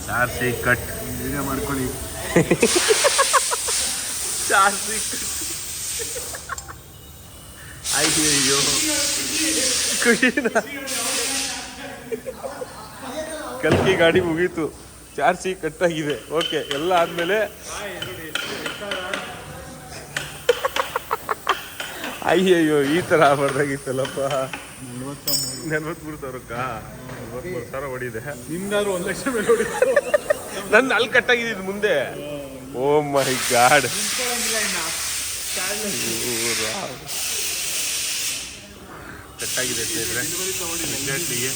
ಚಾರ್ಸಿ cut video ಮಾಡ್ಕೊಳ್ಳಿ. ಚಾರ್ಸಿ cut. ಅಯ್ಯೋ ಖುಷಿನ ಕಲ್ಕಿ ಗಾಡಿ ಮುಗೀತು, ಚಾರ್ಸಿ ಕಟ್ಟಾಗಿದೆ. ಓಕೆ, ಎಲ್ಲ ಆದ್ಮೇಲೆ ಅಯ್ಯಯ್ಯೋ ಈ ಥರ ಆಗ್ಬಾರ್ದಾಗಿತ್ತಲ್ಲಪ್ಪ. 43,000ಕ್ಕ 43,000 ಹೊಡಿದೆ. ನಿಮ್ದಾದ್ರು 1,00,000 ಮೇಲೆ ಹೊಡಿತು. ನನ್ನ ಅಲ್ಲಿ ಕಟ್ಟಾಗಿದ್ದು ಮುಂದೆ. ಓ ಮೈ ಗಾಡ್, ಕಟ್ಟಾಗಿದೆ ಸ್ನೇಹಿತರೆ. ಎಕ್ಸಾಕ್ಟ್ಲಿಗೆ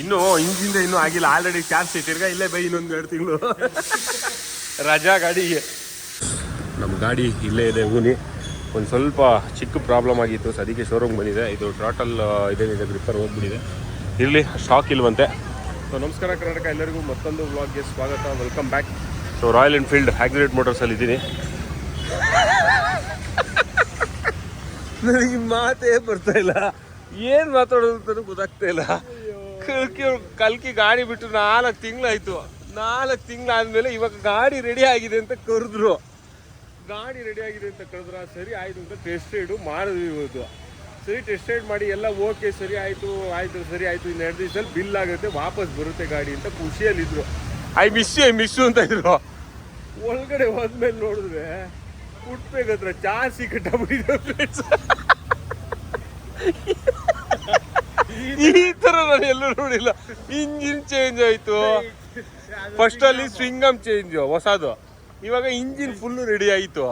ಇನ್ನೂ ಇಂಜಿಂದ ಇನ್ನೂ ಆಗಿಲ್ಲ, ಆಲ್ರೆಡಿ ಚಾರ್ಜ್ ತಿರ್ಗಾ ಇಲ್ಲೇ ಬೈ ಇನ್ನೊಂದು 2 ತಿಂಗಳು ರಜಾ ಗಾಡಿಗೆ. ನಮ್ಮ ಗಾಡಿ ಇಲ್ಲೇ ಇದೆ ಊನಿ. ಒಂದು ಸ್ವಲ್ಪ ಚಿಕ್ಕ ಪ್ರಾಬ್ಲಮ್ ಆಗಿತ್ತು, ಸೊ ಅದಕ್ಕೆ ಶೋರೂಮ್ ಬಂದಿದೆ. ಇದು ಟ್ರಾಟಲ್ ಇದೇನಿದೆ ಗ್ರಿಪ್ಪರ್ ಹೋಗ್ಬಿಟ್ಟಿದೆ, ಇರಲಿ ಸ್ಟಾಕ್ ಇಲ್ವಂತೆ. ಸೊ ನಮಸ್ಕಾರ ಕರ್ನಾಟಕ, ಎಲ್ಲರಿಗೂ ಮತ್ತೊಂದು ವ್ಲಾಗ್ಗೆ ಸ್ವಾಗತ, welcome back. So Royal Enfield ಆಕ್ಸಿಲೇಟ್ ಮೋಟರ್ಸಲ್ಲಿ ಇದ್ದೀನಿ. ನನಗೆ ಮಾತೇ ಬರ್ತಾ ಇಲ್ಲ, ಏನು ಮಾತಾಡೋದು ಅಂತಲೂ ಗೊತ್ತಾಗ್ತಾ ಇಲ್ಲ. ಕಲ್ಕಿ ಗಾಡಿ ಬಿಟ್ಟು 4 ತಿಂಗಳಾಯಿತು. 4 ತಿಂಗಳಾದ್ಮೇಲೆ ಇವಾಗ ಗಾಡಿ ರೆಡಿ ಆಗಿದೆ ಅಂತ ಕರೆದ್ರು. ಸರಿ ಆಯಿತು ಅಂತ ಟೆಸ್ಟ್ ರೈಡು ಮಾಡಿದ್ವಿ ಇವತ್ತು. ಸರಿ ಟೆಸ್ಟ್ ರೈಡ್ ಮಾಡಿ ಎಲ್ಲ ಓಕೆ, ಸರಿ ಆಯಿತು ಇನ್ನು 2 ದಿವಸದಲ್ಲಿ ಬಿಲ್ ಆಗುತ್ತೆ, ವಾಪಸ್ ಬರುತ್ತೆ ಗಾಡಿ ಅಂತ ಖುಷಿಯಲ್ಲಿದ್ದರು. ಐ ಮಿಸ್ಸು ಅಂತ ಇದ್ರು. ಒಳಗಡೆ ಹೋದ್ಮೇಲೆ ನೋಡಿದ್ರೆ ಹುಟ್ಬೇಕತ್ರ ಚಾರ್ಸಿ ಕಟ್ಟಾಗ್ಬಿಟ್ಟಿದೆ ಫ್ರೆಂಡ್ಸ್. ಈ ಥರ ನಾನು ಎಲ್ಲೂ ನೋಡಿಲ್ಲ. ಇಂಜಿನ್ ಚೇಂಜ್ ಆಯಿತು, ಫಸ್ಟಲ್ಲಿ ಸ್ವಿಂಗಮ್ ಚೇಂಜ್ ಹೊಸದು, ಇವಾಗ ಇಂಜಿನ್ ಫುಲ್ಲು ರೆಡಿ ಆಯಿತು.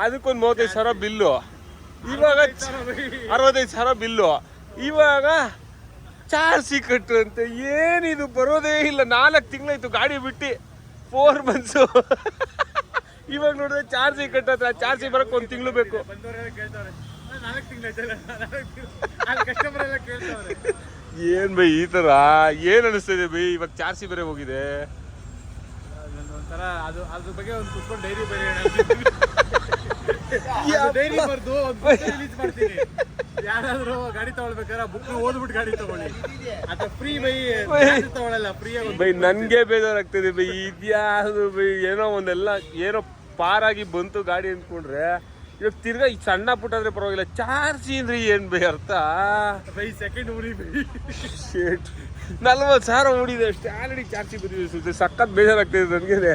ಅದಕ್ಕೊಂದು 35,000 ಬಿಲ್ಲು, ಇವಾಗ 65,000 ಬಿಲ್ಲು, ಇವಾಗ ಚಾರ್ಸಿ ಕಟ್ಟು ಅಂತ. ಏನಿದು ಬರೋದೇ ಇಲ್ಲ. 4 ತಿಂಗಳಾಯ್ತು ಗಾಡಿ ಬಿಟ್ಟು, 4 ಮಂತ್ಸು. ಇವಾಗ ನೋಡಿದ್ರೆ ಚಾರ್ಜಿ ಕಟ್ಟತ್ರ, ಚಾರ್ಜಿ ಬರೋಕ್ಕೆ 1 ತಿಂಗಳು ಬೇಕು. ಏನ್ ಬೈ ಈ ತರ ಏನ್ ಅನಿಸ್ತದೆ ಬೈ? ಇವಾಗ ಚಾರ್ಜಿ ಬೇರೆ ಹೋಗಿದೆ. ಅದ್ರ ಬಗ್ಗೆ ಒಂದು ಕುತ್ಕೊಂಡು ಡೈರಿ ಡೈರಿ ಬರ್ದು ರಿಲೀಸ್ ಮಾಡ್ತೀನಿ. ಯಾರಾದ್ರೂ ಗಾಡಿ ತಗೊಳ್ಬೇಕಾದ್ರೆ ಬುಕ್ ಓದ್ಬಿಟ್ಟು ಗಾಡಿ ತಗೊಳ್ಳಿ, ಅಥವಾ ಫ್ರೀ ಬೈ ತಗೊಳ್ಳಲ್ಲ, ಫ್ರೀ ಬೈ. ನನ್ಗೆ ಬೇಜಾರಾಗ್ತದೆ ಬೈ, ಇದ್ಯಾವುದು ಬೈ, ಏನೋ ಪಾರಾಗಿ ಬಂತು ಗಾಡಿ ಅಂದ್ಕೊಂಡ್ರೆ, ಇವಾಗ ತಿರ್ಗಾ ಈ ಸಣ್ಣ ಪುಟ್ಟಾದ್ರೆ ಪರವಾಗಿಲ್ಲ, ಚಾರ್ಜಿ ಅಂದ್ರೆ ಏನ್ ಬೈ ಅರ್ಥ? ಬೈ ಸೆಕೆಂಡ್ ಉಳಿ ಬೈ 40,000 ಉಳಿದೆ ಅಷ್ಟೇ, ಆಲ್ರೆಡಿ ಚಾರ್ಜಿ ಬಂದಿದೆ. ಸಖತ್ ಬೇಜಾರಾಗ್ತದೆ ನನಗೆ.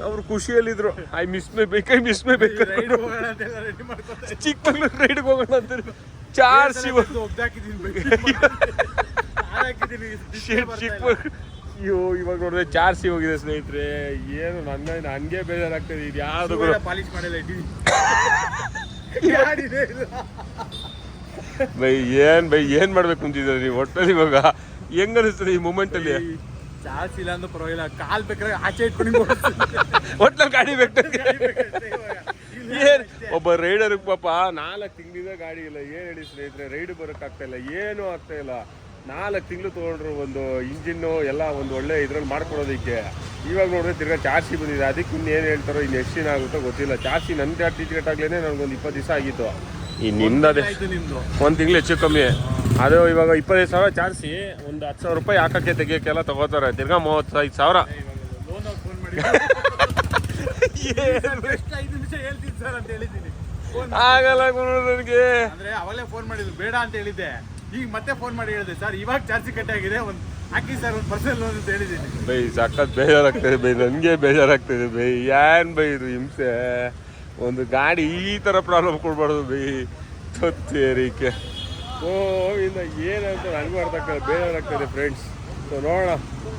ಅವ್ರು ಖುಷಿಯಲ್ಲಿದ್ರು, I miss my bike. Chikmagalur ರೈಡ್ಗೆ ಹೋಗೋಣ ಅಂತ ಚಾರ್ಜಿ ಅಯ್ಯೋ ಇವಾಗ ನೋಡಿದ್ರೆ ಚಾರ್ಜಿ ಹೋಗಿದೆ ಸ್ನೇಹಿತರೆ. ಏನು ನನಗೆ ಬೇಜಾರಾಗ್ತದೆ. ಇದು ಯಾವ್ದು ಪಾಲಿಶ್ ಮಾಡಿಲ್ಲ ಬೈ. ಏನ್ ಮಾಡ್ಬೇಕು ಅಂತಿದ್ದಾರೆ ನೀವು ಒಟ್ಟಲ್ಲಿ? ಇವಾಗ ಹೆಂಗ ಅನಿಸ್ತದೆ ಈ ಮೂಮೆಂಟ್ ಅಲ್ಲಿ? ಚಾರ್ಜ್ ಇಲ್ಲ ಅಂದ್ರೆ ಪರವಾಗಿಲ್ಲ, ಕಾಲ್ ಬೇಕಾದ್ರೆ ಆಚೆ ಇಟ್ಕೊಂಡು ಒಟ್ನಲ್ಲಿ ಗಾಡಿ ಬೇಕು. ಒಬ್ಬ ರೈಡರ್ ಪಾಪ 4 ತಿಂಗಳಿಂದ ಗಾಡಿ ಇಲ್ಲ. ಏನ್ ಹೇಳಿ ಸ್ನೇಹಿತರೆ, ರೈಡ್ ಬರಕ್ ಆಗ್ತಾ ಇಲ್ಲ, ಏನೂ ಆಗ್ತಾ ಇಲ್ಲ. 4 ತಿಂಗಳು ತೊಗೊಂಡ್ರು ಒಂದು ಇಂಜಿನ್ನು ಎಲ್ಲ ಒಂದು ಒಳ್ಳೆ ಇದ್ರಲ್ಲಿ ಮಾಡ್ಕೊಡೋದಕ್ಕೆ. ಇವಾಗ ನೋಡಿದ್ರೆ ತಿರ್ಗಾ ಚಾರ್ಜಿ ಬಂದಿದೆ. ಅದಕ್ಕೆ ಇನ್ನೇನು ಹೇಳ್ತಾರೋ, ಇನ್ನು ಎಷ್ಟು ದಿನ ಆಗುತ್ತೋ ಗೊತ್ತಿಲ್ಲ. ಚಾರ್ಜಿ ನನ್ನ ಟಿಕೆಟ್ ಆಗ್ಲೇನೆ ನನಗೊಂದು 20 ದಿವಸ ಆಗಿತ್ತು. ಈ ನಿಮ್ದೇ 1 ತಿಂಗಳು ಹೆಚ್ಚು ಕಮ್ಮಿ. ಅದು ಇವಾಗ 25,000 ಚಾರ್ಜಿ, ಒಂದು 10,000 ರೂಪಾಯಿ ಹಾಕಕ್ಕೆ ತೆಗಿಯೋಕ್ಕೆಲ್ಲ ತಗೋತಾರೆ. ತಿರ್ಗಾ 35,000. ಆಗಲ್ಲ ನನಗೆ. ಅಂದ್ರೆ ಅವಾಗಲೇ ಫೋನ್ ಮಾಡಿದ್ರು ಬೇಡ ಅಂತ ಹೇಳಿದ್ದೆ, ಈಗ ಮತ್ತೆ ಫೋನ್ ಮಾಡಿ ಹೇಳಿದೆ ಸರ್ ಇವಾಗ ಚಾರ್ಜಿ ಕಟ್ ಆಗಿದೆ, ಒಂದು ಹಾಕಿ ಸರ್ ಒಂದು ಪರ್ಸನಲ್ ಲೋನ್ ಅಂತ ಹೇಳಿದ್ದೀನಿ. ಬೈ ಸಖತ್ ಬೇಜಾರಾಗ್ತದೆ ಬೈ, ನನಗೆ ಬೇಜಾರಾಗ್ತದೆ ಬೈ. ಏನ್ ಬೈ ಇದು ಹಿಂಸೆ? ಒಂದು ಗಾಡಿ ಈ ಥರ ಪ್ರಾಬ್ಲಮ್ ಕೊಡ್ಬಾರ್ದು ಬೈ. ತೊತ್ತೇರಿಕೆ ಇನ್ನು ಏನಂತ ನನಗೂ ಅರ್ಥ ಆಗ್ತದೆ, ಬೇಜಾರಾಗ್ತದೆ ಫ್ರೆಂಡ್ಸ್. ಸೊ ನೋಡೋಣ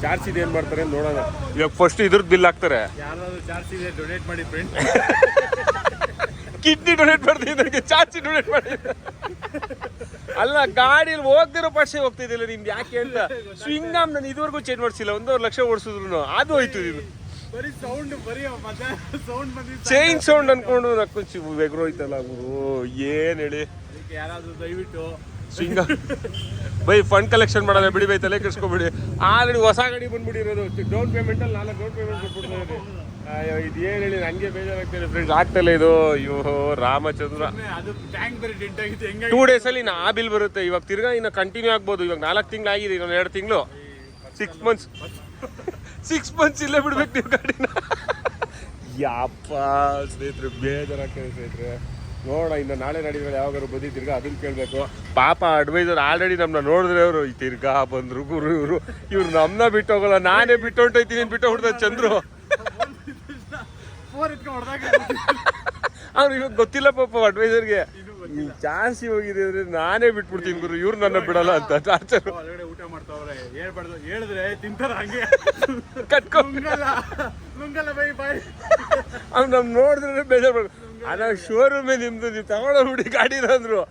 ಚಾರ್ಜ್ ಏನು ಮಾಡ್ತಾರೆ ನೋಡೋಣ. ಇವಾಗ ಫಸ್ಟ್ ಇದ್ರದ್ದು ಬಿಲ್ ಹಾಕ್ತಾರೆ. ಯಾರಾದ್ರೂ ಚಾರ್ಜ್ ಇದೆ ಡೊನೇಟ್ ಮಾಡಿ ಫ್ರೆಂಡ್ಸ್. ಕಿಡ್ನಿ ಡೊನೇಟ್ ಮಾಡ್ತೀನಿ, ನನಗೆ ಚಾರ್ಜ್ ಡೊನೇಟ್ ಮಾಡಿ. ಅಲ್ಲ ಗಾಡಿಯಲ್ಲಿ ಹೋಗ್ದಿರೋ ಪಾರ್ಟ್ಸೇ ಹೋಗ್ತಿದ್ದಿಲ್ಲ ನಿಮ್ದು, ಯಾಕೆ ಅಂತ. ಸ್ವಿಂಗಾಮ್ ನಾನು ಇದುವರೆಗೂ ಚೇಂಜ್ ಮಾಡಿಸಿಲ್ಲ, 1.5 ಲಕ್ಷ ಓಡಿಸಿದ್ರು ಅದು ಹೋಯ್ತು. ಇದು ಬರೀ ಸೌಂಡ್, ಬರೀ ಸೌಂಡ್ ಬಂದಿದ್ದು, ಚೈನ್ ಸೌಂಡ್ ಅನ್ಕೊಂಡು ನಕ್ಕೊಂಚು ಬೆಗ್ರೋಯ್ತಲ್ಲ ಗುರು. ಏನ್ ಹೇಳಿ, ಯಾರಾದ್ರೂ ದಯವಿಟ್ಟು ಸ್ವಿಂಗ ಬೈ ಫಂಡ್ ಕಲೆಕ್ಷನ್ ಮಾಡೋಣ ಬಿಡಿ ಬೈ, ತಲೆ ಕೆಡ್ಸ್ಕೊಬಿಡಿ. ಆಲ್ರೆಡಿ ಹೊಸ ಗಾಡಿ ಬಂದ್ಬಿಟ್ಟಿರೋದು, ಡೌನ್ ಪೇಮೆಂಟಲ್ಲಿ 4 ಡೌನ್ ಪೇಮೆಂಟ್ ಕೊಟ್ಬಿಡ್ತಾರೆ. ಅಯ್ಯೋ ಇದು ಏನು ಹೇಳಿ ನನಗೆ ಬೇಜಾರಾಗ್ತದೆ ಫ್ರೆಂಡ್ಸ್. ಆಗ್ತಲ್ಲ ಇದು. ಅಯ್ಯೋ ರಾಮಚಂದ್ರ, 2 ಡೇಸಲ್ಲಿ ಇನ್ನು ಆ ಬಿಲ್ ಬರುತ್ತೆ. ಇವಾಗ ತಿರ್ಗಾ ಇನ್ನು ಕಂಟಿನ್ಯೂ ಆಗ್ಬೋದು. ಇವಾಗ 4 ತಿಂಗಳು ಆಗಿದೆ, ಇನ್ನೊಂದು 2 ತಿಂಗಳು, 6 ಮಂತ್ಸ್ 6 months ಇಲ್ಲೇ ಬಿಡ್ಬೇಕು ನೀವು ಗಾಡಿನ. ಯಪ್ಪ ಸ್ನೇಹಿತರೆ ಬೇಜಾರಾಗ್ತದೆ ಸ್ನೇಹಿತರೆ. ನೋಡೋಣ ಇನ್ನು ನಾಳೆ ನಾಡಿದ್ರೆ ಯಾವಾಗಾರು ಬಂದು ತಿರ್ಗಾ ಅದನ್ನ ಕೇಳಬೇಕು. ಪಾಪ ಅಡ್ವೈಸರ್ ಆಲ್ರೆಡಿ ನಮ್ಮನ್ನ ನೋಡಿದ್ರೆ ಅವರು ಈ ತಿರ್ಗಾ ಬಂದ್ರು ಗುರು ಇವ್ರು ನಮ್ಮನ್ನ ಬಿಟ್ಟು ಹೋಗಲ್ಲ, ನಾನೇ ಬಿಟ್ಟು ಹೊಂಟೈತೀನಿ ಬಿಟ್ಟು ಹೊಡ್ದ ಚಂದ್ರು. ಅವ್ರು ಇವಾಗ ಗೊತ್ತಿಲ್ಲ ಪಾಪ ಅಡ್ವೈಸರ್ಗೆ ಜಾಸ್ತಿ ಹೋಗಿದೆ ಅಂದ್ರೆ ನಾನೇ ಬಿಟ್ಬಿಡ್ತೀನಿ ಗುರು, ಇವ್ರು ನನ್ನ ಬಿಡಲ್ಲ ಅಂತ ಟಾರ್ಚರ್. ಊಟ ಮಾಡ್ತಾವ್ರೆ ಹೇಳಿದ್ರೆ ತಿಂತಾರ ಹಂಗೆ ಅವ್ನು ನಮ್ ನೋಡಿದ್ರೆ ಬೇಜಾರು. ಅದ ಶೋರೂಮೇ ನಿಮ್ದು, ನೀವು ತಗೊಂಡೋಗ್ಬಿಡಿ ಗಾಡಿನ ಅಂದ್ರು.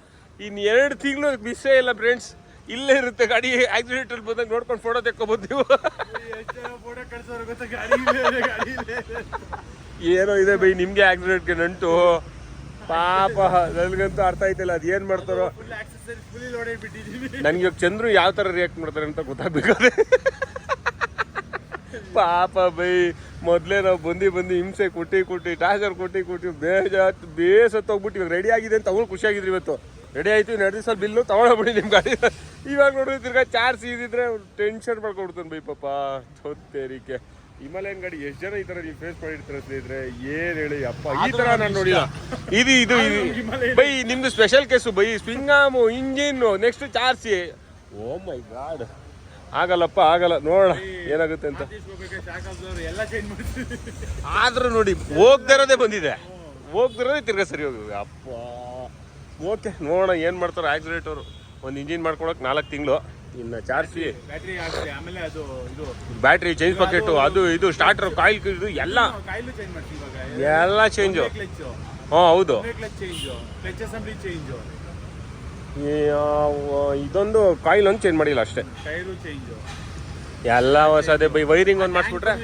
ಇನ್ನು 2 ತಿಂಗಳು ಮಿಸ್ಸೇ ಇಲ್ಲ ಫ್ರೆಂಡ್ಸ್, ಇಲ್ಲೇ ಇರುತ್ತೆ ಗಾಡಿ. ಆಕ್ಸಿಡೆಂಟ್ ಬಂದಾಗ ನೋಡ್ಕೊಂಡು ಫೋಟೋ ತೆಕ್ಕೋಬೋದು ನೀವು. ಏನೋ ಇದೆ ಬೈ ನಿಮ್ಗೆ ಆಕ್ಸಿಡೆಂಟ್ಗೆ ನಂಟು ಪಾಪ. ನನಗಂತೂ ಅರ್ಥ ಆಯ್ತಿಲ್ಲ ಅದು ಏನ್ ಮಾಡ್ತಾರೋ. ನನ್ಗೆ ಚಂದ್ರು ಯಾವ ತರ ರಿಯಾಕ್ಟ್ ಮಾಡ್ತಾರೆ ಅಂತ ಗೊತ್ತಾಗ್ಬೇಕಾದ್ರೆ. ಪಾಪ ಬೈ ಮೊದ್ಲೇ ನಾವು ಬಂದು ಹಿಂಸೆ ಕೊಟ್ಟು ಟಾರ್ಚರ್ ಕೊಟ್ಟು ಬೇಸತ್ತೋಗ್ಬಿಟ್ಟು ಇವಾಗ ರೆಡಿ ಆಗಿದೆ ಅಂತ ಅವ್ರು ಖುಷಿಯಾಗಿದ್ರು. ಇವತ್ತು ರೆಡಿ ಆಯ್ತು, 2 ದಿವಸ ಬಿಲ್ಲು ತಗೊಳ್ಬಿಡಿ ನಿಮ್ಮ ಗಾಡಿ. ಇವಾಗ ನೋಡಿದ್ರೆ ತಿರ್ಗಾ ಚಾರ್ಜ್ ಇದ್ದಿದ್ರೆ ಟೆನ್ಷನ್ ಮಾಡ್ಕೊಡ್ತಾನೆ ಬೈ ಪಾಪ. ತೊತ್ತೇರಿಕೆ ಹಿಮಾಲಯನ್ ಗಾಡಿ ಎಷ್ಟು ಜನ ಈ ತರ ನೀವು ಫೇಸ್ ಮಾಡಿರ್ತಾರೆ ಸ್ನೇಹಿತರೆ, ಏನ್ ಹೇಳಿ ಅಪ್ಪ. ಈ ತರ ನಾನು ನೋಡಿಲ್ಲ. ಇದು ಬೈ ನಿಮ್ದು ಸ್ಪೆಷಲ್ ಕೇಸು ಬೈ. ಸ್ವಿಂಗಾಮು, ಇಂಜಿನ್, ನೆಕ್ಸ್ಟ್ ಚಾರ್ಜಿ. ಓ ಮೈ ಗಾಡ್, ಆಗಲ್ಲಪ್ಪ ಆಗಲ್ಲ. ನೋಡೋಣ ಏನಾಗುತ್ತೆ ಅಂತ. ಆದ್ರೂ ನೋಡಿ ಹೋಗ್ದಿರೋದೇ ಬಂದಿದೆ, ಹೋಗ್ದಿರೋದೇ ತಿರ್ಗಾ ಸರಿ ಹೋಗಿದೆ ಅಪ್ಪ. ಓಕೆ ನೋಡೋಣ ಏನ್ ಮಾಡ್ತಾರೋ ಆಕ್ಸಿಡೆಂಟ್ ಅವರು. ಒಂದು ಇಂಜಿನ್ ಮಾಡ್ಕೊಳಕ್ 4 ತಿಂಗಳು, ಇನ್ನು ಚಾರ್ಜಿ, ಬ್ಯಾಟ್ರಿ ಚೇಂಜ್ ಪಾಕೆಟ್, ಅದು ಇದು ಸ್ಟಾರ್ಟರ್ ಕಾಯಿಲ್, ಇದು ಎಲ್ಲ ಚೇಂಜು. ಹ್ಞೂ ಹೌದು. ಇದೊಂದು ಕಾಯಿಲ್ ಒಂದು ಚೇಂಜ್ ಮಾಡಿಲ್ಲ ಅಷ್ಟೇ, ಎಲ್ಲ ಹೊಸದೇ ಬೈ. ವೈರಿಂಗ್ ಒಂದು ಮಾಡಿಸ್ಬಿಟ್ರೆ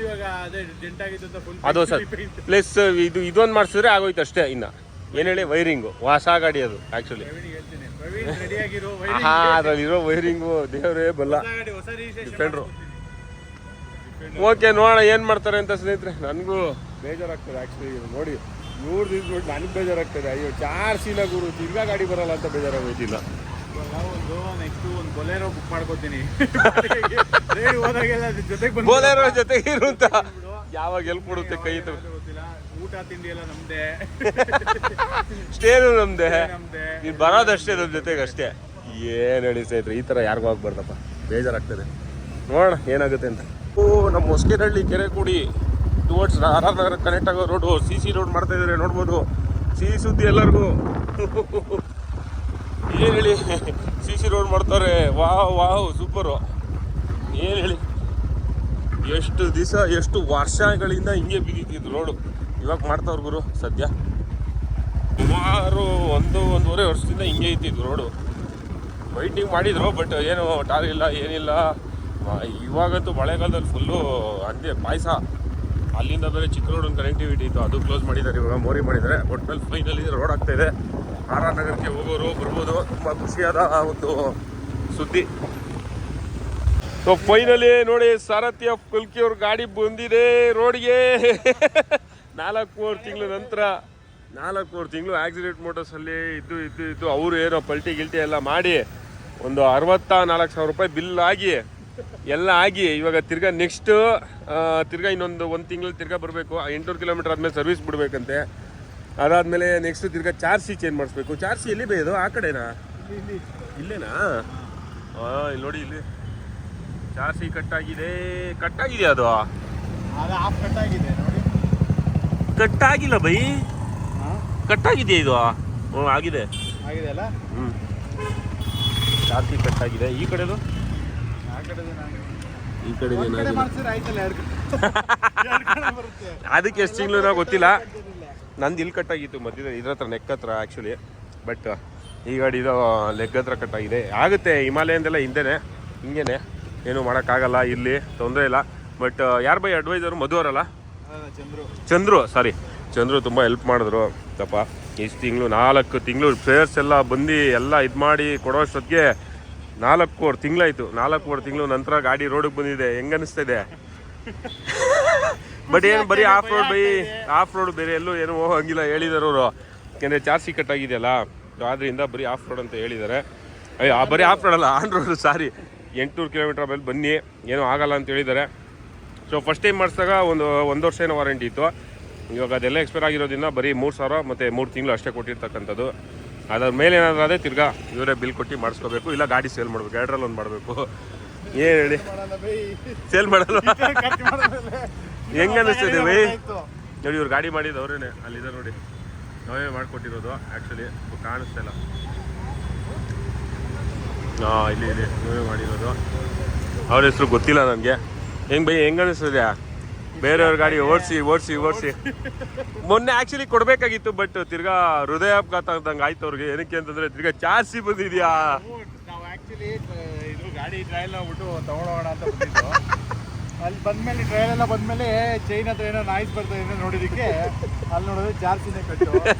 ಅದು ಹೊಸ, ಪ್ಲಸ್ ಇದೊಂದು ಮಾಡಿಸಿದ್ರೆ ಆಗೋಯ್ತು ಅಷ್ಟೇ. ಇನ್ನು ಏನು ಹೇಳಿ ವೈರಿಂಗು ಹೊಸ ಗಾಡಿ ಅದು ಆ್ಯಕ್ಚುಲಿ. ಅದ್ರಲ್ಲಿರೋ ವೈರಿಂಗು ದೇವರೇ ಬಲ್ಲ. ಡಿಫೆಂಡ್ರು. ಓಕೆ ನೋಡೋಣ ಏನು ಮಾಡ್ತಾರೆ ಅಂತ ಸ್ನೇಹಿತರೆ. ನನಗೂ ಬೇಜಾರಾಗ್ತದೆ ಆ್ಯಕ್ಚುಲಿ ನೋಡಿ. ಇವ್ರು ನೋಡಿ ನನಗೆ ಬೇಜಾರಾಗ್ತದೆ. ಅಯ್ಯೋ ಚಾರ್ಜಿನ ಗುರು, ತಿರ್ಗಾ ಗಾಡಿ ಬರಲ್ಲ ಅಂತ ಬೇಜಾರಾಗೋಯ್ತಿಲ್ಲ. ನೆಕ್ಸ್ಟ್ ಒಂದು ಬೊಲೆರೋ ಬುಕ್ ಮಾಡ್ಕೋತೀನಿ. ಬೋಲೆರೋ ಜೊತೆಗೆ ಇರುವಂತ ಯಾವಾಗ ಎಲ್ಪ್ ಕೊಡುತ್ತೆ ಕೈ. ಊಟ ತಿಂಡಿ ಎಲ್ಲ ನಮ್ದೇ, ಸ್ಟೇನು ನಮ್ದೇ, ನೀನು ಬರೋದಷ್ಟೇ ನಮ್ಮ ಜೊತೆಗೆ ಅಷ್ಟೇ. ಏನು ಹೇಳಿ ಸ್ನೇಹಿತರೆ, ಈ ಥರ ಯಾರಿಗೂ ಆಗ್ಬಾರ್ದಪ್ಪ, ಬೇಜಾರಾಗ್ತದೆ. ನೋಡೋಣ ಏನಾಗುತ್ತೆ ಅಂತ. ನಮ್ಮ ಹೊಸಕೆರಹಳ್ಳಿ ಕೆರೆ ಕೂಡಿ ಟುವರ್ಡ್ಸ್ RR ನಗರ ಕನೆಕ್ಟ್ ಆಗೋ ರೋಡು CC ರೋಡ್ ಮಾಡ್ತಾ ಇದ್ದಾರೆ, ನೋಡ್ಬೋದು. ಸಿಹಿ ಸುದ್ದಿ ಎಲ್ಲರಿಗೂ. ಏನು ಹೇಳಿ CC ರೋಡ್ ಮಾಡ್ತಾರೆ. Wow super. ಏನು ಹೇಳಿ ಎಷ್ಟು ದಿವಸ ಎಷ್ಟು ವರ್ಷಗಳಿಂದ ಹಿಂಗೆ ಬಿದ್ದಿದ್ದು ರೋಡು, ಇವಾಗ ಮಾಡ್ತಾವ್ರ ಗುರು. ಸದ್ಯ ಸುಮಾರು 1-1.5 ವರ್ಷದಿಂದ ಹಿಂಗೆ ಇತ್ತಿದ್ದು ರೋಡು. ವೈಟಿಂಗ್ ಮಾಡಿದ್ರು, ಬಟ್ ಏನು ಟಾರ್ ಇಲ್ಲ ಏನಿಲ್ಲ. ಇವಾಗಂತೂ ಮಳೆಗಾಲದಲ್ಲಿ ಫುಲ್ಲು ಅಂದೆ ಪಾಯಸ. ಅಲ್ಲಿಂದ ಬೇರೆ ಚಿಕ್ಕ ರೋಡ್ ಒಂದು ಕನೆಕ್ಟಿವಿಟಿ ಇತ್ತು, ಅದು ಕ್ಲೋಸ್ ಮಾಡಿದ್ದಾರೆ ಇವಾಗ, ಮೋರಿ ಮಾಡಿದ್ದಾರೆ. ಒಟ್ಟಿನಲ್ಲಿ ಫೈನಲಿ ರೋಡ್ ಆಗ್ತಾಯಿದೆ. RR ನಗರಕ್ಕೆ ಹೋಗೋರು ಬರ್ಬೋದು. ತುಂಬ ಖುಷಿಯಾದ ಒಂದು ಸುದ್ದಿ. ಸೊ ಫೈನಲಿ ನೋಡಿ ಸಾರಥಿ ಆಫ್ ಕಲ್ಕಿ ಅವ್ರ ಗಾಡಿ ಬಂದಿದೆ ರೋಡ್ಗೆ. 4 ತಿಂಗಳ ನಂತರ, 4 ತಿಂಗಳು ಆಕ್ಸಿಡೆಂಟ್ ಮೋಟರ್ಸಲ್ಲಿ ಇದ್ದು ಅವರು ಏನೋ ಪಲ್ಟಿ ಗಿಲ್ಟಿ ಎಲ್ಲ ಮಾಡಿ ಒಂದು 64,000 ರೂಪಾಯಿ ಬಿಲ್ ಆಗಿ ಎಲ್ಲ ಆಗಿ ಇವಾಗ ತಿರ್ಗಾ ನೆಕ್ಸ್ಟ್ ತಿರ್ಗಾ ಇನ್ನೊಂದು 1 ತಿಂಗಳು ತಿರ್ಗಾ ಬರಬೇಕು. 800 ಕಿಲೋಮೀಟರ್ ಆದಮೇಲೆ ಸರ್ವಿಸ್ ಬಿಡಬೇಕಂತೆ. ಅದಾದಮೇಲೆ ನೆಕ್ಸ್ಟ್ ತಿರ್ಗಾ ಚಾರ್ಜಿ ಚೇಂಜ್ ಮಾಡಿಸ್ಬೇಕು. ಚಾರ್ಜಿ ಎಲ್ಲಿ ಬೇಯೋದು? ಆ ಕಡೆನಾ? ಇಲ್ಲೇನಾ? ಇಲ್ಲಿ ನೋಡಿ, ಇಲ್ಲಿ ಚಾರ್ಜಿ ಕಟ್ಟಾಗಿದೆ ಅದು. ಕಟ್ಟಾಗಿಲ್ಲ ಬೈ, ಕಟ್ಟಾಗಿದೆ ಇದು. ಹ್ಞೂ ಆಗಿದೆ ಅಲ್ಲ. ಚಾರ್ಜಿ ಕಟ್ಟಾಗಿದೆ. ಈ ಕಡೆದು ಈ ಕಡೆ ಅದಕ್ಕೆ ಎಷ್ಟು ತಿಂಗಳು ನಾವು ಗೊತ್ತಿಲ್ಲ. ನಂದು ಇಲ್ಲಿ ಕಟ್ಟಾಗಿತ್ತು ಮಧ್ಯದಲ್ಲಿ, ಇದ್ರ ಹತ್ರ ನೆಕ್ ಹತ್ರ ಆ್ಯಕ್ಚುಲಿ. ಬಟ್ ಈ ಗಾಡಿ ಇದು ಲೆಗ್ ಹತ್ರ ಕಟ್ಟಾಗಿದೆ. ಆಗುತ್ತೆ, ಹಿಮಾಲಯಂದೆಲ್ಲ ಹಿಂದೆನೆ, ಹಿಂಗೇನೆ, ಏನು ಮಾಡೋಕ್ಕಾಗಲ್ಲ, ಇಲ್ಲಿ ತೊಂದರೆ ಇಲ್ಲ. ಬಟ್ ಯಾರು ಬೈ ಅಡ್ವೈಸರು? ಮಧು ಅವರಲ್ಲ, ಚಂದ್ರು ತುಂಬ ಹೆಲ್ಪ್ ಮಾಡಿದ್ರು ತಪ್ಪ. ಇಷ್ಟು ತಿಂಗಳು 4 ತಿಂಗಳು ಫೇರ್ಸ್ ಎಲ್ಲ ಬಂದು ಎಲ್ಲ ಇದು ಮಾಡಿ ಕೊಡೋಷ್ಟೊತ್ತಿಗೆ 4.25 ತಿಂಗಳಾಯಿತು. 4.25 ತಿಂಗಳು ನಂತರ ಗಾಡಿ ರೋಡಿಗೆ ಬಂದಿದೆ. ಹೆಂಗನ್ನಿಸ್ತಿದೆ? ಬಟ್ ಏನು ಬರೀ ಆಫ್ ರೋಡ್ ಬೇರೆ ಎಲ್ಲೂ ಏನು ಹೋಗಂಗಿಲ್ಲ ಹೇಳಿದಾರೆ ಅವರು. ಯಾಕೆಂದರೆ ಚಾರ್ಜಿ ಕಟ್ಟಾಗಿದೆಯಲ್ಲ, ಆದ್ದರಿಂದ ಬರೀ ಆಫ್ ರೋಡ್ ಅಂತ ಹೇಳಿದ್ದಾರೆ. ಬರೀ ಆಫ್ ರೋಡ್ ಅಲ್ಲ, ಆನ್ ರೋಡ್, ಸಾರಿ. 800 ಕಿಲೋಮೀಟರ್ ಮೇಲೆ ಬನ್ನಿ, ಏನೂ ಆಗಲ್ಲ ಅಂತ ಹೇಳಿದ್ದಾರೆ. ಸೊ ಸೊ ಫಸ್ಟ್ ಟೈಮ್ ಮಾಡಿಸಿದಾಗ ಒಂದು ವರ್ಷ ಏನೋ ವಾರಂಟಿ ಇತ್ತು. ಇವಾಗ ಅದೆಲ್ಲ ಎಕ್ಸ್ಪೈರ್ ಆಗಿರೋದ್ರಿಂದ ಬರೀ 3,000 ಮತ್ತು 3 ತಿಂಗಳು ಅಷ್ಟೇ ಕೊಟ್ಟಿರ್ತಕ್ಕಂಥದ್ದು. ಅದ್ರ ಮೇಲೆ ಏನಾದರೂ ಅದೇ ತಿರ್ಗಾ ಇವರೇ ಬಿಲ್ ಕೊಟ್ಟು ಮಾಡಿಸ್ಕೋಬೇಕು, ಇಲ್ಲ ಗಾಡಿ ಸೇಲ್ ಮಾಡಬೇಕು, ಎರಡರಲ್ಲಿ ಒಂದು ಮಾಡಬೇಕು. ಏನು ಹೇಳಿ, ಸೇಲ್ ಮಾಡಲ್ಲ ಹೆಂಗೆ ಅನ್ನಿಸ್ತದೆ ಬೈ? ನೋಡಿ ಇವ್ರು ಗಾಡಿ ಮಾಡಿದ್ದು ಅವರೇನೆ, ಅಲ್ಲಿದೆ ನೋಡಿ, ನಾವೇ ಮಾಡಿಕೊಟ್ಟಿರೋದು. ಆ್ಯಕ್ಚುಲಿ ಕಾಣಿಸ್ತಾ ಇಲ್ಲ, ಇಲ್ಲಿ ನಾವೇ ಮಾಡಿರೋದು. ಅವ್ರ ಹೆಸರು ಗೊತ್ತಿಲ್ಲ ನನಗೆ. ಹೆಂಗೆ ಬೈ, ಹೆಂಗೆ ಅನ್ನಿಸ್ತದೆ ಬೇರೆಯವ್ರ ಗಾಡಿ ಓಡಿಸಿ? ಮೊನ್ನೆ ಆ್ಯಕ್ಚುಲಿ ಕೊಡಬೇಕಾಗಿತ್ತು, ಬಟ್ ತಿರ್ಗಾ ಹೃದಯಾಘಾತ ಅಂದಂಗೆ ಆಯ್ತು ಅವ್ರಿಗೆ. ಏನಕ್ಕೆ ಅಂತಂದರೆ ತಿರ್ಗಾ ಚಾರ್ಸಿ ಬಂದಿದ್ಯಾ. ನಾವು ಆ್ಯಕ್ಚುಲಿ ಇದು ಗಾಡಿ ಟ್ರಯಲ್ ಆಗ್ಬಿಟ್ಟು ತೊಗೊಳೋಣ ಅಂತ ಬಂದಿದ್ದು. ಅಲ್ಲಿ ಬಂದಮೇಲೆ ಟ್ರಯಲ್ ಎಲ್ಲ ಬಂದಮೇಲೆ ಚೈನ್ ಹತ್ರ ಏನೋ ನಾಯ್ಸ್ ಬರ್ತಾ ಇದೆ ನೋಡಿದಕ್ಕೆ ಅಲ್ಲಿ ನೋಡಿದ್ರೆ ಜಾಸ್ತಿನೇ ಕಟ್ಟು.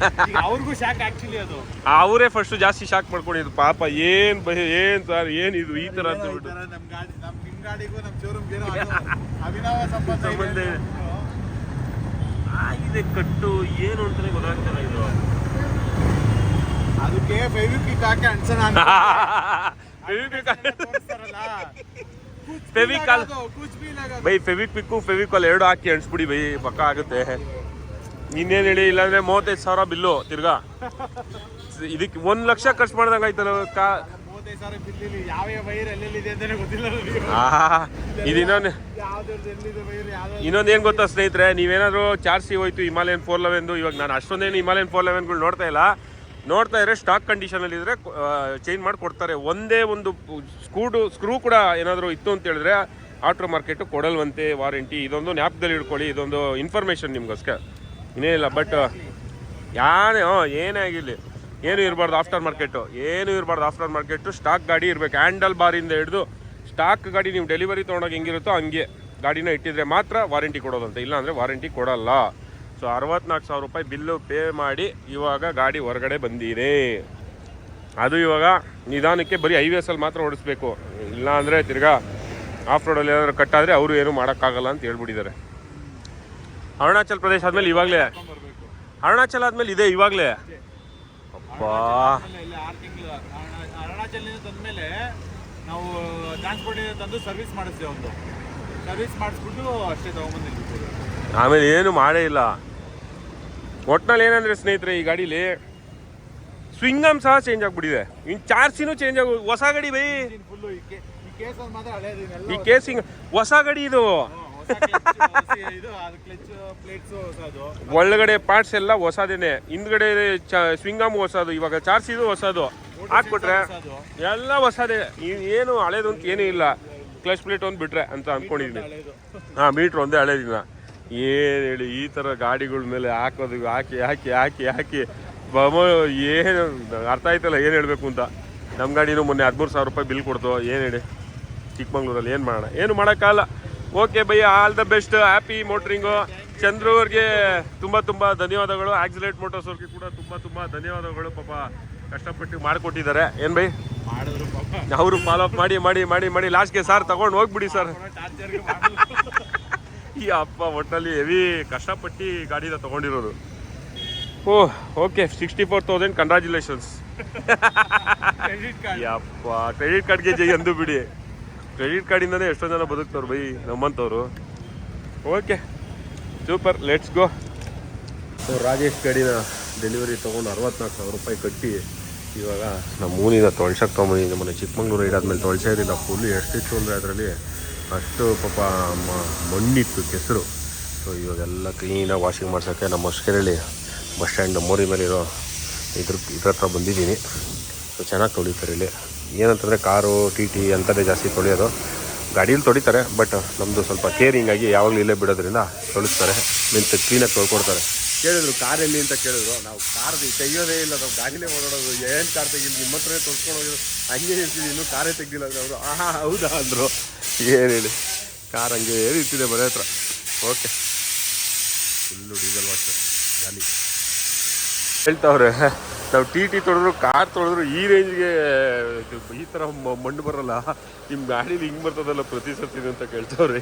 ಈಗ ಅವ್ರಿಗೂ ಶಾಕ್ ಆ್ಯಕ್ಚುಲಿ ಅದು. ಅವರೇ ಫಸ್ಟು ಜಾಸ್ತಿ ಶಾಕ್ ಮಾಡ್ಕೊಂಡಿದ್ದು ಪಾಪ. ಏನು ಸರ್ ಏನಿದು ಈ ಥರ ಅಂತ ಬಿಟ್ಟು. ನಮ್ಮ ಗಾಡಿಗೂ ನಮ್ಮ ಶೋರೂಮ್ಗೆ ಏನೋ ಅವಿನಾವ ಸಂಬಂಧ ಆಗಿದೆ ಕಟ್ಟು, ಏನು ಅಂತಲೇ ಗೊತ್ತಾಗ್ತಿಲ್ಲ ಇದು. ಅದಕ್ಕೆ ಫೆವಿಕ್ವಿಕ್ ಹಾಕಿ ಅಂಟ್ಸೋಣ ಫೆವಿಕಾಲ್ ಎರಡು ಹಾಕಿ ಅಂಟಿಸ್ಬಿಡಿ ಬೈ, ಪಕ್ಕ ಆಗುತ್ತೆ. ಇನ್ನೇನು ಹೇಳಿ, ಇಲ್ಲಾಂದ್ರೆ 35,000 ಬಿಲ್ಲು ತಿರ್ಗಾ. ಇದಕ್ಕೆ 1 ಲಕ್ಷ ಖರ್ಚು ಮಾಡ್ದಂಗೆ ಆಯ್ತಲ್ಲ. 35,000 ಬಿಲ್ಲಿ ಯಾವ ವೈರ್ ಎಲ್ಲೆಲ್ಲಿದೆ ಅಂತಾನೆ ಗೊತ್ತಿಲ್ಲ. ಇದು ಇನ್ನೊಂದು ಏನು ಗೊತ್ತಾ ಸ್ನೇಹಿತರೆ, ನೀವೇನಾದ್ರು ಚಾರ್ಸಿ ಹೋಯ್ತು ಹಿಮಾಲಯನ್ 411, ಇವಾಗ ನಾನು ಅಷ್ಟೊಂದೇನು ಹಿಮಾಲಯನ್ 411ಗಳು ನೋಡ್ತಾ ಇದ್ರೆ ಸ್ಟಾಕ್ ಕಂಡೀಷನಲ್ಲಿ ಇದ್ರೆ ಚೇಂಜ್ ಮಾಡಿ ಕೊಡ್ತಾರೆ. ಒಂದೇ ಒಂದು ಸ್ಕ್ರೂ ಕೂಡ ಏನಾದರೂ ಇತ್ತು ಅಂತ ಹೇಳಿದ್ರೆ ಆಫ್ಟರ್ ಮಾರ್ಕೆಟ್ ಕೊಡಲ್ವಂತೆ ವಾರಂಟಿ. ಇದೊಂದು ಜ್ಞಾಪಕದಲ್ಲಿ ಇಟ್ಕೊಳ್ಳಿ, ಇದೊಂದು ಇನ್ಫಾರ್ಮೇಷನ್ ನಿಮ್ಗೋಸ್ಕರ, ಇನ್ನೇನಿಲ್ಲ. ಬಟ್ ಏನೇ ಆಗಿರಲಿ, ಏನು ಇರಬಾರ್ದು ಆಫ್ಟರ್ ಮಾರ್ಕೆಟು. ಸ್ಟಾಕ್ ಗಾಡಿ ಇರಬೇಕು, ಹ್ಯಾಂಡಲ್ ಬಾರಿಂದ ಹಿಡಿದು ಸ್ಟಾಕ್ ಗಾಡಿ. ನೀವು ಡೆಲಿವರಿ ತೊಗೊಂಡೋಗಿ ಹೆಂಗಿರುತ್ತೋ ಹಂಗೆ ಗಾಡಿನ ಇಟ್ಟಿದ್ರೆ ಮಾತ್ರ ವಾರಂಟಿ ಕೊಡೋದಂತೆ, ಇಲ್ಲಾಂದರೆ ವಾರಂಟಿ ಕೊಡಲ್ಲ. ಸೊ 64,000 ರೂಪಾಯಿ ಬಿಲ್ಲು ಪೇ ಮಾಡಿ ಇವಾಗ ಗಾಡಿ ಹೊರಗಡೆ ಬಂದೀರಿ. ಅದು ಇವಾಗ ನಿಧಾನಕ್ಕೆ ಬರೀ ಹೈವೇಸಲ್ಲಿ ಮಾತ್ರ ಓಡಿಸ್ಬೇಕು, ಇಲ್ಲ ಅಂದರೆ ತಿರ್ಗಾ ಆಫ್ ರೋಡಲ್ಲಿ ಏನಾದರೂ ಕಟ್ಟಾದರೆ ಅವರು ಏನೂ ಮಾಡೋಕ್ಕಾಗಲ್ಲ ಅಂತ ಹೇಳ್ಬಿಟ್ಟಿದ್ದಾರೆ. ಅರುಣಾಚಲ್ ಪ್ರದೇಶ ಆದಮೇಲೆ ಇವಾಗಲೇ, ಅರುಣಾಚಲ್ ಆದಮೇಲೆ ಇದೆ ಇವಾಗಲೇ. ಅಪ್ಪಾ, ಅರುಣಾಚಲಿಂದ ತಂದಮೇಲೆ ನಾವು ಟ್ರಾನ್ಸ್ಪೋರ್ಟಿಂದ ತಂದು ಸರ್ವಿಸ್ ಮಾಡಿಸ್ಬಿಟ್ಟು ಅಷ್ಟೇ ತಗೊಂಡ್ಬಂದಿರ್ಬೋದು. ಆಮೇಲೆ ಏನು ಮಾಡೇ ಇಲ್ಲ. ಒಟ್ನಲ್ಲಿ ಏನಂದರೆ ಸ್ನೇಹಿತರೆ, ಈ ಗಾಡೀಲಿ ಸ್ವಿಂಗಮ್ ಸಹ ಚೇಂಜ್ ಆಗಿಬಿಟ್ಟಿದೆ, ಇನ್ನು ಚಾರ್ಸಿನೂ ಚೇಂಜ್ ಹೊಸ ಗಾಡಿ ಬೈ. ಈ ಕೇಸಿಂಗ್ ಹೊಸ ಗಾಡಿ ಇದು. ಒಳಗಡೆ ಪಾರ್ಟ್ಸ್ ಎಲ್ಲ ಹೊಸದೇನೆ, ಹಿಂದ್ಗಡೆ ಸ್ವಿಂಗಮ್ ಹೊಸದು, ಇವಾಗ ಚಾರ್ಸಿದು ಹೊಸದು ಹಾಕ್ಬಿಟ್ರೆ ಎಲ್ಲ ಹೊಸದೇ. ಏನು ಹಳೇದು ಅಂತ ಏನೂ ಇಲ್ಲ, ಕ್ಲಚ್ ಪ್ಲೇಟ್ ಒಂದು ಬಿಟ್ರೆ ಅಂತ ಅಂದ್ಕೊಂಡಿದ್ದೀನಿ. ಮೀಟ್ರ್ ಒಂದೇ ಹಳೇದಿನ. ಏನು ಹೇಳಿ, ಈ ಥರ ಗಾಡಿಗಳ ಮೇಲೆ ಹಾಕೋದು ಹಾಕಿ ಏನು ಅರ್ಥ ಆಯ್ತಲ್ಲ ಏನು ಹೇಳಬೇಕು ಅಂತ. ನಮ್ಮ ಗಾಡಿನೂ ಮೊನ್ನೆ 13,000 ರೂಪಾಯಿ ಬಿಲ್ ಕೊಡ್ತು. ಏನು ಹೇಳಿ, ಚಿಕ್ಕಮಂಗ್ಳೂರಲ್ಲಿ ಏನು ಮಾಡೋಣ, ಏನು ಮಾಡೋಕ್ಕಾಗಲ್ಲ. Okay bye, all the best, happy motoring. Chandru ಅವ್ರಿಗೆ ತುಂಬ ಧನ್ಯವಾದಗಳು. ಆಕ್ಸಿಲೇಟ್ ಮೋಟರ್ಸ್ ಅವ್ರಿಗೆ ಕೂಡ ತುಂಬ ಧನ್ಯವಾದಗಳು. ಪಾಪ ಕಷ್ಟಪಟ್ಟು ಮಾಡಿಕೊಟ್ಟಿದ್ದಾರೆ. ಏನು ಬೈ ಮಾಡಿದ್ರು ಪಾಪ, ಅವರು ಫಾಲೋ ಅಪ್ ಮಾಡಿ ಲಾಸ್ಟ್ಗೆ ಸರ್ ತಗೊಂಡು ಹೋಗ್ಬಿಡಿ ಸರ್. ಈ ಅಪ್ಪ ಒಟ್ಟಲ್ಲಿ ಹೆವಿ ಕಷ್ಟಪಟ್ಟು ಗಾಡಿನ ತೊಗೊಂಡಿರೋದು. Okay, 64,000 congratulations. ಯಪ್ಪ, ಕ್ರೆಡಿಟ್ ಕಾರ್ಡ್ಗೆ ಜೈ ಅಂದು ಬಿಡಿ. ಕ್ರೆಡಿಟ್ ಕಾರ್ಡಿಂದನೇ ಎಷ್ಟೋ ಜನ ಬದುಕ್ತವ್ರು ಬೈ, ನಮ್ಮಂಥವ್ರು. Okay, super, let's go. Rajesh ಗಾಡಿನ ಡೆಲಿವರಿ ತೊಗೊಂಡು 64,000 ರೂಪಾಯಿ ಕಟ್ಟಿ ಇವಾಗ ನಮ್ಮ ಮೂನಿಂದ ತೊಳ್ಸಕ್ಕೆ ತೊಗೊಂಡಿದ್ದೀನಿ. ಮೊನ್ನೆ ಚಿಕ್ಕಮಂಗ್ಳೂರು ಇಡಾದ್ಮೇಲೆ ತೊಳ್ಸೇ ಇರಲಿಲ್ಲ. ಫುಲ್ಲು ಎಷ್ಟಿತ್ತು ಅಂದರೆ ಅದರಲ್ಲಿ ಅಷ್ಟು ಪಾಪ ಮಣ್ಣಿತ್ತು, ಕೆಸರು. ಸೊ ಇವಾಗೆಲ್ಲ ಕ್ಲೀನಾಗಿ ವಾಷಿಂಗ್ ಮಾಡ್ಸೋಕ್ಕೆ ನಮ್ಮ ಹೊಸಕೆರೆಯಲ್ಲಿ ಬಸ್ ಸ್ಟ್ಯಾಂಡ್ ಮೋರಿ ಮೇಲಿರೋ ಇದ್ರ ಹತ್ರ ಬಂದಿದ್ದೀನಿ. ಸೊ ಚೆನ್ನಾಗಿ ತೊಳಿತಾರೆ ಇಲ್ಲಿ. ಏನಂತಂದರೆ ಕಾರು ಟಿ ಅಂಥದ್ದೇ ಜಾಸ್ತಿ ತೊಳೆಯೋದು. ಗಾಡೀಲಿ ತೊಳಿತಾರೆ, ಬಟ್ ನಮ್ಮದು ಸ್ವಲ್ಪ ಕೇರಿಂಗಾಗಿ ಯಾವಾಗಲೂ ಇಲ್ಲೇ ಬಿಡೋದ್ರಿಂದ ತೊಳಿಸ್ತಾರೆ. ಮೆಂತ ಕ್ಲೀನಾಗಿ ತೊಳ್ಕೊಡ್ತಾರೆ. ಕೇಳಿದ್ರು ಕಾರಲ್ಲಿ ಅಂತ ಕೇಳಿದ್ರು. ನಾವು ಕಾರ್ ತೆಗಿಯೋದೇ ಇಲ್ಲ, ನಾವು ಗಾಡಿಲೇ ಓಡಾಡೋದು. ಏನು ಕಾರ್ ತೆಗಿಲ್ಲ, ನಿಮ್ಮ ಹತ್ರನೇ ತೊಳ್ಸ್ಕೊಂಡು ಹೋಗಿದ್ರು. ಹಂಗೆ ಇರ್ತೀವಿ, ಇನ್ನೂ ಕಾರೇ ತೆಗಿಲ್ಲ ಅಂದರೆ ಅವರು ಹೌದಾ ಅಂದರು. ಏನು ಹೇಳಿ, ಕಾರ್ ಹಂಗೆ ಇರ್ತಿದೆ ಮನೆ ಹತ್ರ. ಓಕೆ, ಫುಲ್ಲು ಡೀಸೆಲ್ ವಾಶ್ ಗಾಡಿ ಹೇಳ್ತಾವ್ರೆ. ನಾವು ಟಿ ತೊಳೆದ್ರು, ಕಾರ್ ತೊಳೆದ್ರು ಈ ರೇಂಜ್ಗೆ ಈ ಥರ ಮಣ್ಣು ಬರೋಲ್ಲ. ನಿಮ್ಮ ಗಾಡೀಲಿ ಹಿಂಗೆ ಬರ್ತದಲ್ಲ ಪ್ರತಿ ಸರ್ತಿದೆ ಅಂತ ಕೇಳ್ತಾವ್ರೆ.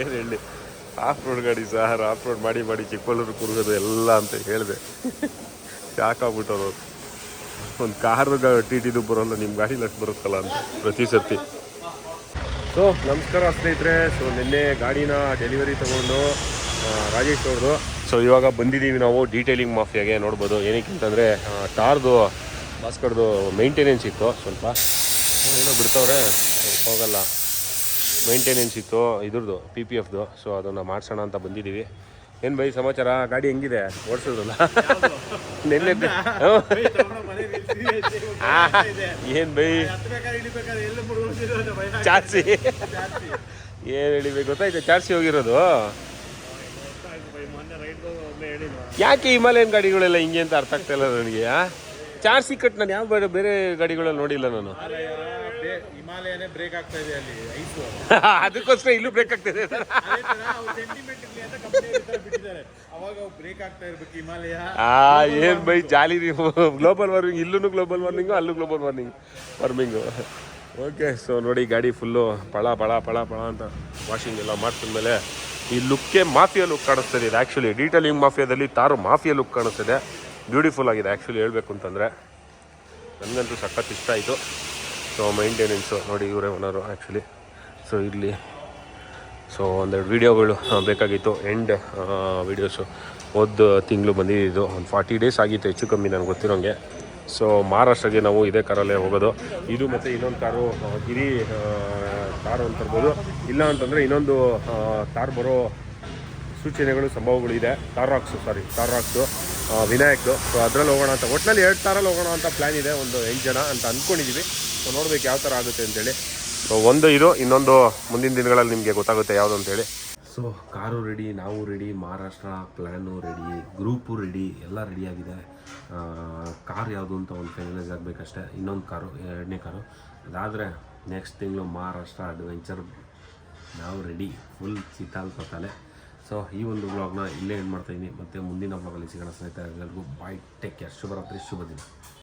ಏನು ಹೇಳಿ, ಆಫ್ ರೋಡ್ ಗಾಡಿ ಸರ್, ಆಫ್ ರೋಡ್ ಮಾಡಿ ಚಿಕ್ಕಮಗಳೂರು ಕುರುಗೋದು ಎಲ್ಲ ಅಂತ ಹೇಳಿದೆ. ಸಾಕಾಗ್ಬಿಟ್ಟವ್ರು. ಒಂದು ಕಾರು ಟಿದು ಬರೋಲ್ಲ, ನಿಮ್ಮ ಗಾಡೀಲಿ ಅಷ್ಟು ಬರುತ್ತಲ್ಲ ಅಂತ ಪ್ರತಿ ಸರ್ತಿ. ಸೊ ನಮಸ್ಕಾರ ಸ್ನೇಹಿತರೆ. ಸೊ ನಿನ್ನೆ ಗಾಡಿನ ಡೆಲಿವರಿ ತೊಗೊಂಡು ರಾಜೇಶ್ ಅವ್ರದ್ದು. ಸೊ ಇವಾಗ ಬಂದಿದ್ದೀವಿ ನಾವು ಡೀಟೇಲಿಂಗ್ ಮಾಫಿಯಾಗೆ. ನೋಡ್ಬೋದು ಏನಕ್ಕೆ ಅಂತಂದರೆ ಟಾರ್ದು ಭಾಸ್ಕರ್ದು ಮೇಂಟೆನೆನ್ಸ್ ಇತ್ತು. ಸ್ವಲ್ಪ ಏನೋ ಬಿಡ್ತವ್ರೆ ಹೋಗಲ್ಲ, ಮೇಂಟೆನೆನ್ಸ್ ಇತ್ತು ಇದ್ರದ್ದು PPFದು. ಸೊ ಅದನ್ನು ಮಾಡಿಸೋಣ ಅಂತ ಬಂದಿದ್ದೀವಿ. ಏನು ಬೈ ಸಮಾಚಾರ? ಗಾಡಿ ಹೆಂಗಿದೆ? ಓಡಿಸೋದಲ್ಲ ನಿನ್ನೆ ಏನು ಬೈ ಚಾರ್ಸಿ ಏನು ಹೇಳಿಬೇಕು ಗೊತ್ತಾಯ್ತು? ಚಾರ್ಸಿ ಹೋಗಿರೋದು ಯಾಕೆ? ಹಿಮಾಲಯನ್ ಗಾಡಿಗಳೆಲ್ಲ ಹಿಂಗೆ ಅಂತ ಅರ್ಥ ಆಗ್ತಾ ಇಲ್ಲ ನನಗೆ. ಚಾರ್ಸಿ ಕಟ್ ನಾನು ಯಾವ ಬೇರೆ ಗಾಡಿಗಳಲ್ಲಿ ನೋಡಿಲ್ಲ ನಾನು. ಹಿಮಾಲಯನೇ ಬ್ರೇಕ್ ಆಗ್ತಾ ಇದೆ ಅಲ್ಲಿ ಐಸು. ಅದಕ್ಕೋಸ್ಕರ ಇಲ್ಲೂ ಬ್ರೇಕ್ ಆಗ್ತಿದೆ. ಅವಾಗ ಬ್ರೇಕ್ ಆಗ್ತಾ ಇರ್ಬೇಕು ಹಿಮಾಲಯ. ಏನ್ ಬೈ ಜಾಲಿ ನೀವು. ಗ್ಲೋಬಲ್ ವಾರ್ಮಿಂಗ್, ಇಲ್ಲೂ ಗ್ಲೋಬಲ್ ವಾರ್ಮಿಂಗು, ಅಲ್ಲೂ ಗ್ಲೋಬಲ್ ವಾರ್ಮಿಂಗು. ಓಕೆ. ಸೊ ನೋಡಿ ಗಾಡಿ ಫುಲ್ಲು ಪಳ ಪಳ ಪಳ ಪಳ ಅಂತ ವಾಷಿಂಗ್ ಎಲ್ಲ ಮಾಡಿಸಿದ್ಮೇಲೆ ಈ ಲುಕ್ಕೆ ಮಾಫಿಯಾ ಲುಕ್ ಕಾಣಿಸ್ತಿದೆ. ಇದು ಆ್ಯಕ್ಚುಲಿ ಡೀಟೇಲಿಂಗ್ ಮಾಫಿಯಾದಲ್ಲಿ ತಾರು ಮಾಫಿಯಾ ಲುಕ್ ಕಾಣಿಸ್ತಿದೆ. ಬ್ಯೂಟಿಫುಲ್ ಆಗಿದೆ ಆ್ಯಕ್ಚುಲಿ ಹೇಳಬೇಕು ಅಂತಂದರೆ. ನನಗಂತೂ ಸಖತ್ ಇಷ್ಟ ಆಯಿತು. ಸೊ ಮೇಂಟೆನೆನ್ಸು ನೋಡಿ, ಇವರೇ ಓನರು ಆ್ಯಕ್ಚುಲಿ. ಸೊ ಇಲ್ಲಿ ಸೊ ಒಂದೆರಡು ವೀಡಿಯೋಗಳು ಬೇಕಾಗಿತ್ತು, ಎಂಡ್ ವೀಡಿಯೋಸು. ಹೋದ ತಿಂಗಳು ಬಂದಿದ್ದು ಒಂದು 40 ಡೇಸ್ ಆಗಿತ್ತು ಹೆಚ್ಚು ಕಮ್ಮಿ ನನಗೆ ಗೊತ್ತಿರೋಂಗೆ. ಸೊ ಮಹಾರಾಷ್ಟ್ರಗೆ ನಾವು ಇದೇ ಕಾರಲ್ಲೇ ಹೋಗೋದು. ಇದು ಮತ್ತು ಇನ್ನೊಂದು ಕಾರು ಗಿರಿ ಕಾರು ಅಂತ ಇರ್ಬೋದು. ಇಲ್ಲ ಅಂತಂದರೆ ಇನ್ನೊಂದು ಕಾರ್ ಬರೋ ಸೂಚನೆಗಳು ಸಂಭವಗಳು ಇದೆ. ಟಾರಾಕ್ಸು ವಿನಾಯಕ್ದು. ಸೊ ಅದರಲ್ಲಿ ಹೋಗೋಣ ಅಂತ, ಒಟ್ಟಿನಲ್ಲಿ 2 ಕಾರಲ್ಲಿ ಹೋಗೋಣ ಅಂತ ಪ್ಲ್ಯಾನ್ ಇದೆ. ಒಂದು 8 ಜನ ಅಂತ ಅಂದ್ಕೊಂಡಿದ್ದೀವಿ. ಸೊ ನೋಡ್ಬೇಕು ಯಾವ ಥರ ಆಗುತ್ತೆ ಅಂತೇಳಿ. ಸೊ ಒಂದು ಇದು, ಇನ್ನೊಂದು ಮುಂದಿನ ದಿನಗಳಲ್ಲಿ ನಿಮಗೆ ಗೊತ್ತಾಗುತ್ತೆ ಯಾವುದು ಅಂತೇಳಿ. ಸೊ ಕಾರು ರೆಡಿ, ನಾವು ready, Maharashtra plan ready, group ready, ಎಲ್ಲ ರೆಡಿಯಾಗಿದೆ. ಕಾರ್ ಯಾವುದು ಅಂತ ಒಂದು ಫೈನಲೈಸ್ ಆಗಬೇಕಷ್ಟೇ. ಇನ್ನೊಂದು ಕಾರು, 2ನೇ ಕಾರು ಅದಾದರೆ ನೆಕ್ಸ್ಟ್ ತಿಂಗಳು ಮಹಾರಾಷ್ಟ್ರ ಅಡ್ವೆಂಚರ್ ನಾವು ರೆಡಿ, ಫುಲ್ ಚಿತ್ತಾಲ್ ಪತ್ತಾಲೆ. ಸೊ ಈ ಒಂದು ವ್ಲಾಗ್ನ ಇಲ್ಲೇ ಎಂಡ್ ಮಾಡ್ತಾಯಿದ್ದೀನಿ. ಮತ್ತು ಮುಂದಿನ ವ್ಲಾಗಲ್ಲಿ ಸಿಗೋಣ ಸ್ನೇಹಿತರೆ. ಎಲ್ಲರಿಗೂ ಬಾಯ್, ಟೇಕ್ ಕೇರ್, ಶುಭರಾತ್ರಿ, ಶುಭ ದಿನ.